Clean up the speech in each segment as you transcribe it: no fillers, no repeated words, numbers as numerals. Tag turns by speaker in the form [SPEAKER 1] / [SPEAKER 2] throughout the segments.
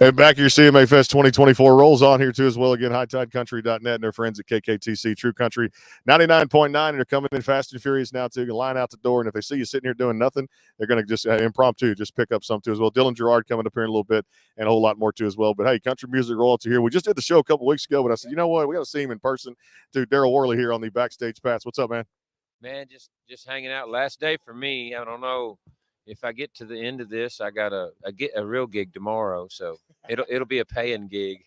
[SPEAKER 1] And back here, CMA Fest 2024 rolls on here too as well. Again, hightidecountry.net and their friends at KKTC True Country 99.9. And they're coming in fast and furious now too. You can line out the door, and if they see you sitting here doing nothing, they're going to just impromptu just pick up some too as well. Dylan Gerard coming up here in a little bit, and a whole lot more too as well. But hey, country music royalty here. We just did the show a couple weeks ago, but I said, you know what, we got to see him in person. Dude, Darryl Worley here on the Backstage Pass. What's up, man?
[SPEAKER 2] Man, just hanging out. Last day for me. I don't know if I get to the end of this. I got a real gig tomorrow, so it'll be a paying gig.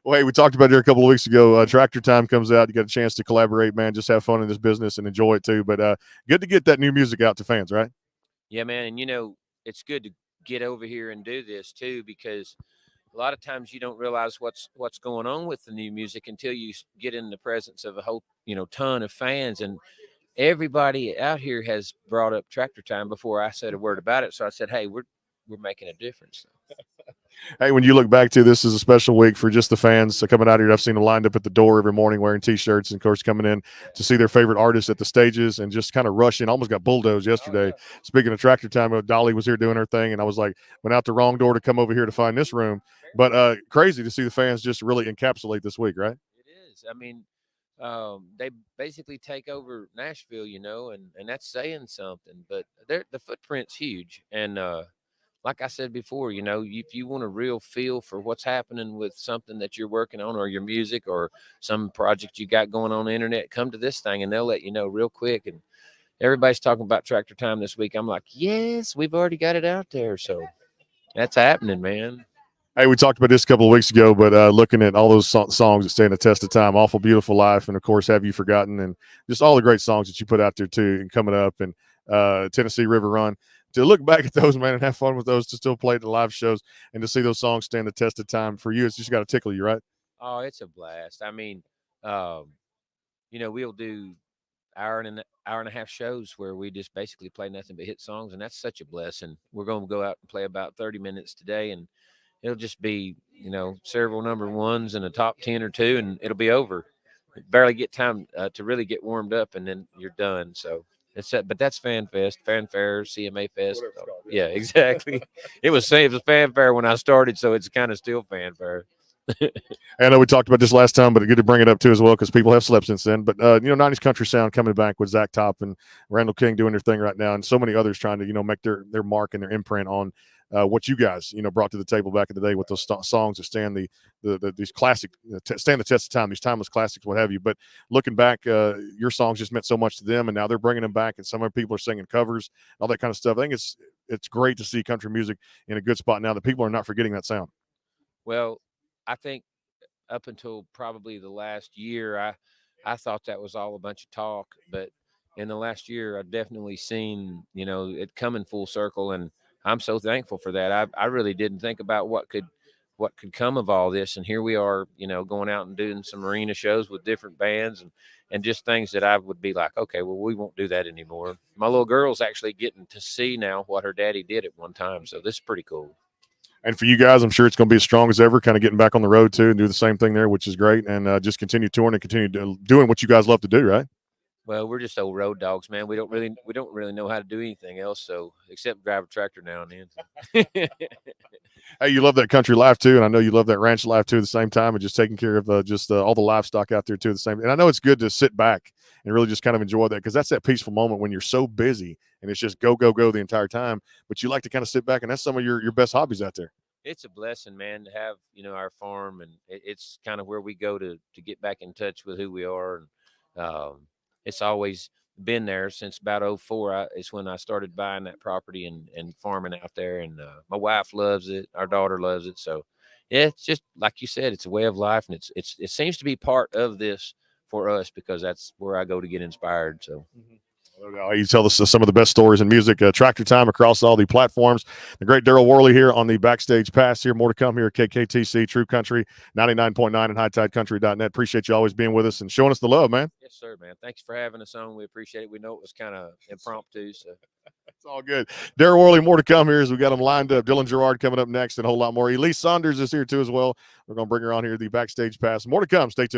[SPEAKER 1] Well, hey, we talked about it here a couple of weeks ago. Tractor Time comes out. You got a chance to collaborate, man. Just have fun in this business and enjoy it too. But good to get that new music out to fans, right?
[SPEAKER 2] Yeah, man, and it's good to get over here and do this too, because a lot of times you don't realize what's going on with the new music until you get in the presence of a whole ton of fans. And everybody out here has brought up Tractor Time before I said a word about it. So I said, hey, we're making a difference.
[SPEAKER 1] Hey, when you look back to this is a special week for just the fans coming out here. I've seen them lined up at the door every morning wearing T-shirts, and of course coming in to see their favorite artists at the stages and just kind of rushing. Almost got bulldozed yesterday. Oh, yeah. Speaking of Tractor Time, Dolly was here doing her thing, and I was like, went out the wrong door to come over here to find this room. But crazy to see the fans just really encapsulate this week, right?
[SPEAKER 2] It is. I mean, they basically take over Nashville, and that's saying something. But the footprint's huge, and like I said before, if you want a real feel for what's happening with something that you're working on, or your music, or some project you got going on the internet, come to this thing and they'll let you know real quick. And everybody's talking about Tractor Time this week. I'm like, yes, we've already got it out there. So that's happening, man.
[SPEAKER 1] Hey, we talked about this a couple of weeks ago, but looking at all those songs that stand the test of time, Awful Beautiful Life, and of course, Have You Forgotten, and just all the great songs that you put out there too, and coming up, and Tennessee River Run. To look back at those, man, and have fun with those, to still play at the live shows, and to see those songs stand the test of time for you, it's just got to tickle you, right?
[SPEAKER 2] Oh, it's a blast. I mean, we'll do hour and a half shows where we just basically play nothing but hit songs, and that's such a blessing. We're going to go out and play about 30 minutes today, and it'll just be, several number ones and a top 10 or two, and it'll be over. You barely get time to really get warmed up, and then you're done. So but that's fanfare, CMA Fest. Yeah, exactly. It was fanfare when I started, so it's kind of still fanfare.
[SPEAKER 1] I know we talked about this last time, but it's good to bring it up too as well, because people have slept since then. But 90s country sound coming back with Zach Top and Randall King doing their thing right now, and so many others trying to make their mark and their imprint on what you guys brought to the table back in the day with those songs that stand these classic stand the test of time, these timeless classics, what have you. But looking back, your songs just meant so much to them, and now they're bringing them back, and some other people are singing covers, all that kind of stuff. I think it's great to see country music in a good spot now, that people are not forgetting that sound.
[SPEAKER 2] Well, I think up until probably the last year, I thought that was all a bunch of talk, but in the last year, I've definitely seen, it coming full circle, and I'm so thankful for that. I really didn't think about what could come of all this, and here we are, going out and doing some arena shows with different bands, and just things that I would be like, okay, well, we won't do that anymore. My little girl's actually getting to see now what her daddy did at one time, so this is pretty cool.
[SPEAKER 1] And for you guys, I'm sure it's going to be as strong as ever, kind of getting back on the road too and do the same thing there, which is great. And just continue touring and continue doing what you guys love to do, right?
[SPEAKER 2] Well, we're just old road dogs, man. We don't really know how to do anything else, so except drive a tractor now and then. So.
[SPEAKER 1] Hey, you love that country life too, and I know you love that ranch life too at the same time, and just taking care of all the livestock out there too at the same. And I know it's good to sit back and really just kind of enjoy that, because that's that peaceful moment when you're so busy and it's just go the entire time. But you like to kind of sit back, and that's some of your best hobbies out there.
[SPEAKER 2] It's a blessing, man, to have our farm, and it's kind of where we go to get back in touch with who we are, and it's always been there since about 2004. It's when I started buying that property and farming out there, and my wife loves it, our daughter loves it. So yeah, it's just like you said, it's a way of life, and it seems to be part of this for us, because that's where I go to get inspired. So.
[SPEAKER 1] Mm-hmm. You tell us some of the best stories in music. Tractor Time across all the platforms. The great Darryl Worley here on the Backstage Pass here. More to come here at KKTC True Country 99.9 and hightidecountry.net. Appreciate you always being with us and showing us the love, man.
[SPEAKER 2] Yes, sir, man. Thanks for having us on. We appreciate it. We know it was kind of impromptu, so.
[SPEAKER 1] It's all good. Darryl Worley, more to come here as we got them lined up. Dylan Gerard coming up next, and a whole lot more. Elise Saunders is here too as well. We're going to bring her on here, the Backstage Pass. More to come. Stay tuned.